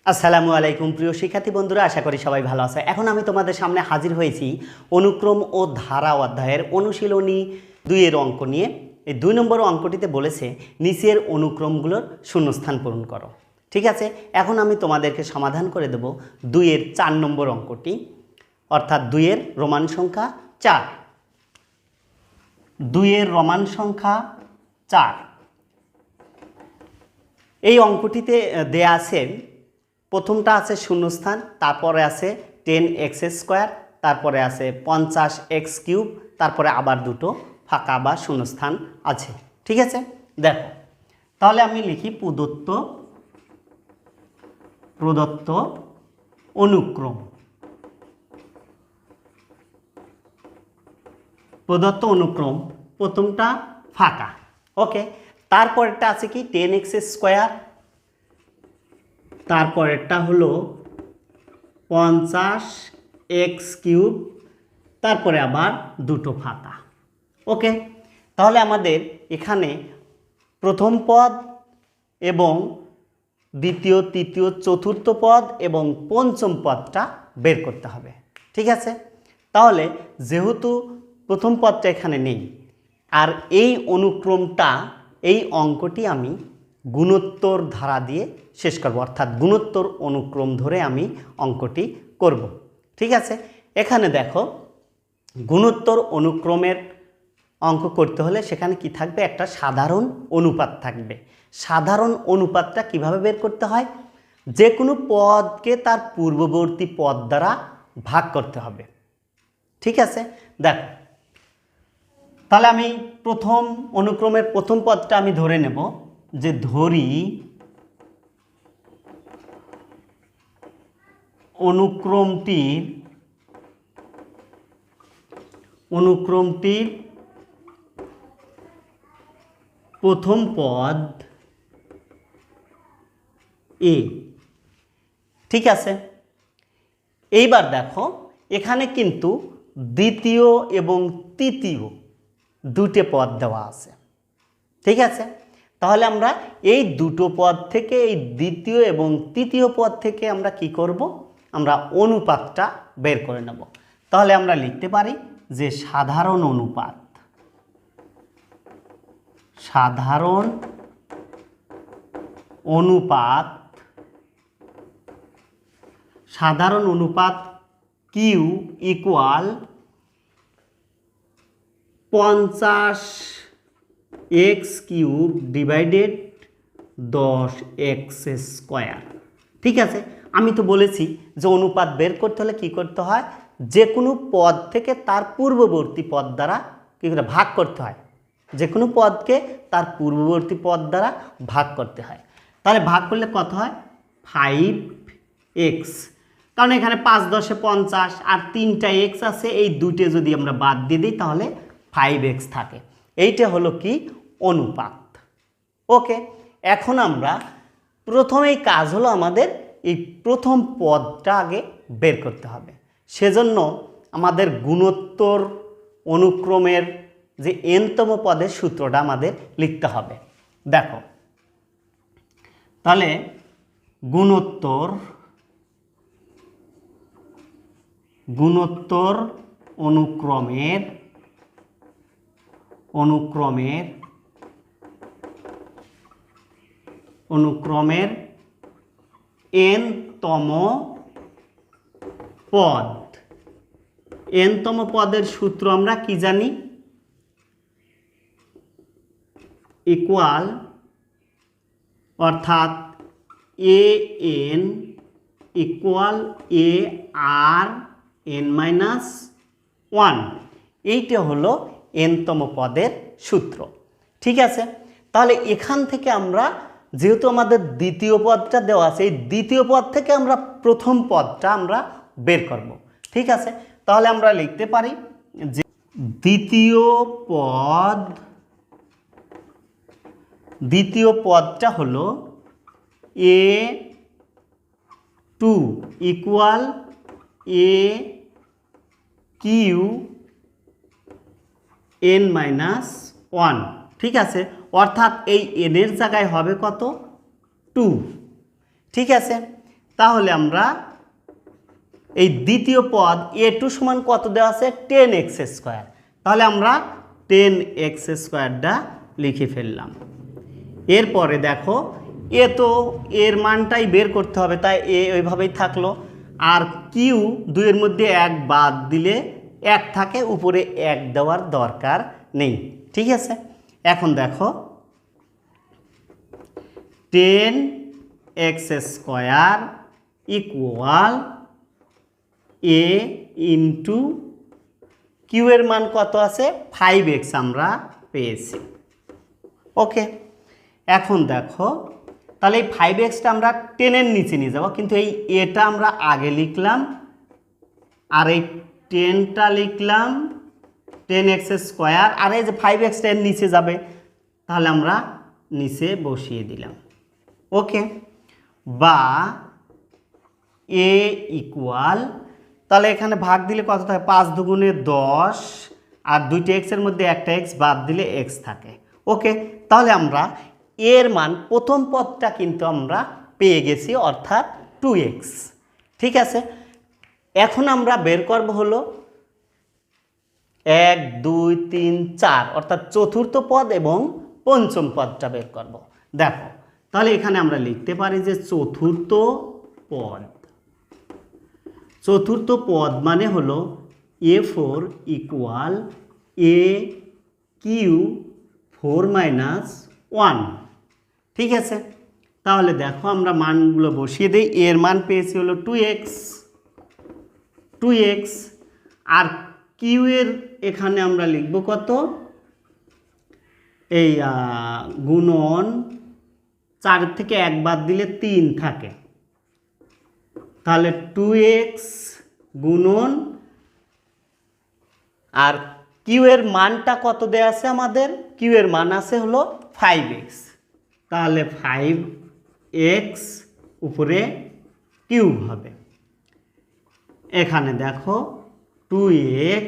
আসসালামু আলাইকুম প্রিয় শিক্ষার্থী বন্ধুরা, আশা করি সবাই ভালো আছে। এখন আমি তোমাদের সামনে হাজির হয়েছি অনুক্রম ও ধারা অধ্যায়ের অনুশীলনী 2 অঙ্ক নিয়ে। এই 2 নম্বর অঙ্কটিতে বলেছে নিচের অনুক্রমগুলোর শূন্যস্থান পূরণ করো। ঠিক আছে, এখন আমি তোমাদেরকে সমাধান করে দেব 2 4 নম্বর অঙ্কটি, অর্থাৎ 2 রোমান সংখ্যা 4। 2 রোমান সংখ্যা 4 এই অঙ্কটিতে দেয়া আছে, প্রথমটা আছে শূন্যস্থান, তারপরে আছে 10x², তারপরে আছে 50x³, তারপরে আবার দুটো ফাঁকা বা শূন্যস্থান আছে। ঠিক আছে, দেখো তাহলে আমি লিখি প্রদত্ত অনুক্রম। প্রদত্ত অনুক্রম প্রথমটা ফাঁকা, ওকে। তারপরেরটা আছে কি 10x², তারপরেরটা হলো 50x³, তারপরে আবার দুটো ফাঁকা, ওকে। তাহলে আমাদের এখানে প্রথম পদ এবং দ্বিতীয়, তৃতীয়, চতুর্থ পদ এবং পঞ্চম পদটা বের করতে হবে। ঠিক আছে, তাহলে যেহেতু প্রথম পদটা এখানে নেই, আর এই অনুক্রমটা, এই অঙ্কটি আমি গুণোত্তর ধারা দিয়ে শেষ করব, অর্থাৎ গুণোত্তর অনুক্রম ধরে আমি অঙ্কটি করব। ঠিক আছে, এখানে দেখো গুণোত্তর অনুক্রমের অঙ্ক করতে হলে সেখানে কি থাকবে, একটা সাধারণ অনুপাত থাকবে। সাধারণ অনুপাতটা কিভাবে বের করতে হয়, যে কোনো পদকে তার পূর্ববর্তী পদ দ্বারা ভাগ করতে হবে। ঠিক আছে, দেখো তাহলে আমি প্রথম অনুক্রমের প্রথম পদটা আমি ধরে নেব, যে ধরি অনুক্রমটির প্রথম পদ এ। ঠিক আছে, এইবার দেখো এখানে কিন্তু দ্বিতীয় এবং তৃতীয় দুটো পদ দেওয়া আছে। ঠিক আছে, তাহলে আমরা এই দুটো পদ থেকে, এই দ্বিতীয় এবং তৃতীয় পদ থেকে আমরা কি করব, আমরা অনুপাতটা বের করে নেব। তাহলে আমরা লিখতে পারি যে সাধারণ অনুপাত Q equal 50x³ divided 10x²। ঠিক আছে, আমি তো বলেছি যে অনুপাত বের করতে হলে কি করতে হয়, যে কোনো পদ থেকে তার পূর্ববর্তী পদ দ্বারা কী করে ভাগ করতে হয়, যে কোনো পদকে তার পূর্ববর্তী পদ দ্বারা ভাগ করতে হয়। তাহলে ভাগ করলে কত হয়, 5x, কারণ এখানে 5 10 50 আর 3টা x আছে, এই দুটো যদি আমরা বাদ দিয়ে দিই তাহলে 5x থাকে। এইটা হলো কি অনুপাত, ওকে। এখন আমরা প্রথমেই কাজ হলো আমাদের এই প্রথম পদটা আগে বের করতে হবে। সেজন্য আমাদের গুণোত্তর অনুক্রমের যে nতম পদের সূত্রটা আমাদের লিখতে হবে। দেখো তাহলে গুণোত্তর অনুক্রমের nতম পদ। nতম পদের সূত্র আমরা কি জানি, ইকুয়াল, অর্থাৎ an ইকুয়াল ARn-1, এইটা হলো nতম পদের সূত্র। ঠিক আছে, তাহলে এখান থেকে আমরা, যেহেতু আমাদের দ্বিতীয় পদটা দেওয়া আছে, এই দ্বিতীয় পদ থেকে আমরা প্রথম পদটা আমরা বের করব। ঠিক আছে, তাহলে আমরা লিখতে পারি যে দ্বিতীয় পদটা হলো A2 ইকুয়াল AQn-1। ঠিক আছে, অর্থাৎ এই n এর জায়গায় হবে কত, 2। ঠিক আছে, তাহলে আমরা এই দ্বিতীয় পদ a2 সমান কত দেওয়া আছে 10x²। তাহলে আমরা 10x² লিখে ফেললাম। এরপরে দেখো এ তো এর মানটাই বের করতে হবে, তাই এ ওইভাবেই থাকলো। আর কিউ 2-এর মধ্যে 1 বাদ দিলে 1 থাকে, উপরে 1 দেওয়ার দরকার নেই। ঠিক আছে, এখন দেখো 10x² equal a into Q এর মান কত আছে 5x আমরা পেয়েছি। ওকে, এখন দেখো তাহলে এই 5xটা আমরা 10-এর নিচে নিয়ে যাব, কিন্তু এই এটা আমরা আগে লিখলাম আর এই 10টা লিখলাম 10x², আর এই যে 5xটা এর নিচে যাবে, তাহলে আমরা নিচে বসিয়ে দিলাম। ওকে, বা a ইকুয়াল, তাহলে এখানে ভাগ দিলে কত থাকে 5 দুগুণে 10, আর 2টা এক্সের মধ্যে একটা এক্স বাদ দিলে এক্স থাকে। ওকে, তাহলে আমরা এর মান প্রথম পদটা কিন্তু আমরা পেয়ে গেছি, অর্থাৎ 2x। ঠিক আছে, এখন আমরা বের করব হলো 1 2 3 4, অর্থাৎ চতুর্থ পদ এবং পঞ্চম পদটা বের করব। দেখো তাহলে এখানে আমরা লিখতে পারি যে চতুর্থ পদ, চতুর্থ পদ মানে হলো a4 ইকুয়াল a³ 4 - 1। ঠিক আছে, তাহলে দেখো আমরা মানগুলো বসিয়ে দিই। এর মান পেয়েছি হলো 2x, আর কিউ এর এখানে আমরা লিখব কত, এই গুণন 4 থেকে 1 বাদ দিলে 3 থাকে, তাহলে 2x গুণন, আর কিউ এর মানটা কত দেয়া আছে আমাদের, কিউ এর মান আছে হলো 5x, তাহলে 5x উপরে কিউব হবে। এখানে দেখো 2x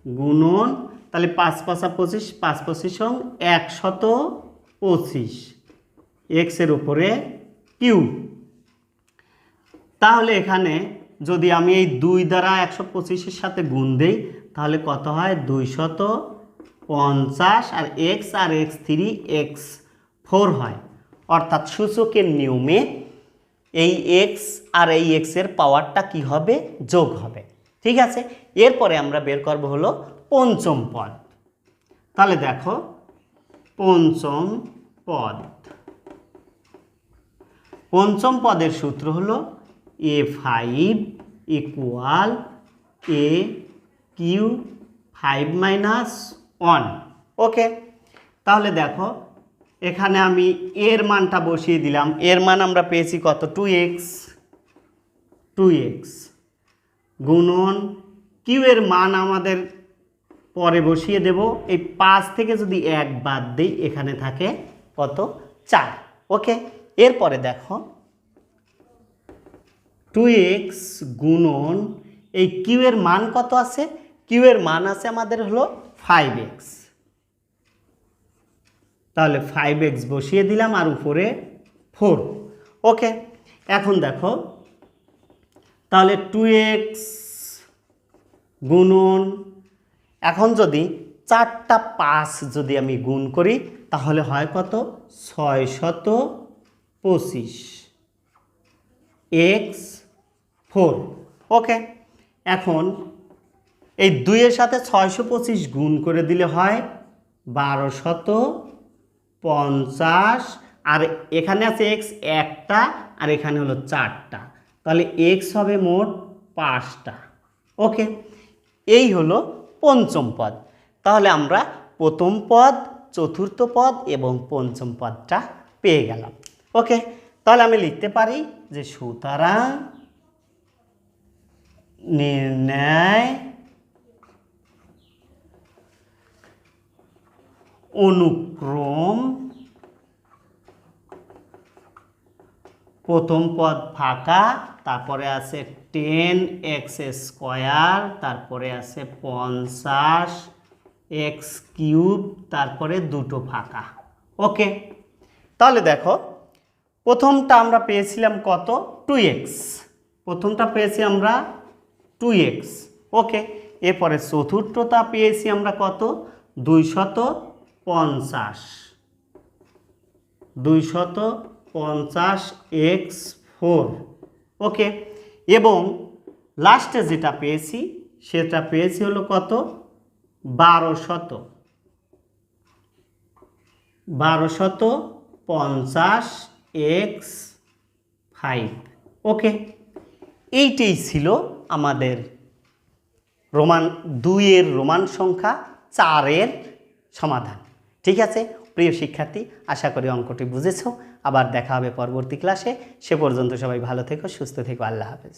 গুণন, তাহলে 5 5 25, 5 25 125 x এর উপরে কিউব। তাহলে এখানে যদি আমি এই 2 দ্বারা 125-এর সাথে গুণ দেই, তাহলে কত হয় 250, আর x আর x3 x4 হয়, অর্থাৎ সূচকের নিয়মে এই x আর এই x এর পাওয়ারটা কি হবে, যোগ হবে। ঠিক আছে, এরপরে আমরা বের করব হলো পঞ্চম পদ। তাহলে দেখো পঞ্চম পদ, পঞ্চম পদের সূত্র হলো a5 ইকুয়াল a³ 5 - 1। ওকে, তাহলে দেখো এখানে আমি এর মানটা বসিয়ে দিলাম। এর মান আমরা পেয়েছি কত 2x গুণন কিউ এর মান আমাদের পরে বসিয়ে দেব। এই 5 থেকে যদি 1 বাদ দিই, এখানে থাকে কত 4। ওকে, এরপরে দেখো 2x গুণন এই কিউ এর মান কত আছে, কিউ এর মান আছে আমাদের হলো 5x, তাহলে 5x বসিয়ে দিলাম আর উপরে 4। ওকে, এখন দেখো তাহলে 2x গুণন, এখন যদি 4টা 5 যদি আমি গুণ করি, তাহলে হয় কত 625 x4। ওকে, এখন এই 2 এর সাথে 625 গুণ করে দিলে হয় 1250, আর এখানে আছে x একটা, আর এখানে হলো 4টা, তাহলে x হবে মোট 5টা। ওকে, এই হলো পঞ্চম পদ। তাহলে আমরা প্রথম পদ, চতুর্থ পদ এবং পঞ্চম পদটা পেয়ে গেলাম। ওকে, তাহলে আমি লিখতে পারি যে সুতরাং নির্ণয় অনুক্রম, প্রথম পদ ফাঁকা, তারপরে আছে 10x², তারপরে আছে 50x³, তারপরে দুটো ফাঁকা। ওকে, তাহলে দেখো প্রথমটা আমরা পেয়েছিলাম কত 2x, প্রথমটা পেয়েছি আমরা 2x। ওকে, এরপরে চতুর্থটা পেয়েছি আমরা কত 250, 250x4। ওকে, এবং লাস্টে যেটা পেয়েছি সেটা পেয়েছি হলো কত 1250x5। ওকে, এইটাই ছিল আমাদের রোমান 2-এর রোমান সংখ্যা 4-এর সমাধান। ঠিক আছে প্রিয় শিক্ষার্থী, আশা করি অঙ্কটি বুঝেছো। আবার দেখা হবে পরবর্তী ক্লাসে। সে পর্যন্ত সবাই ভালো থেকো, সুস্থ থেকো। আল্লাহ হাফেজ।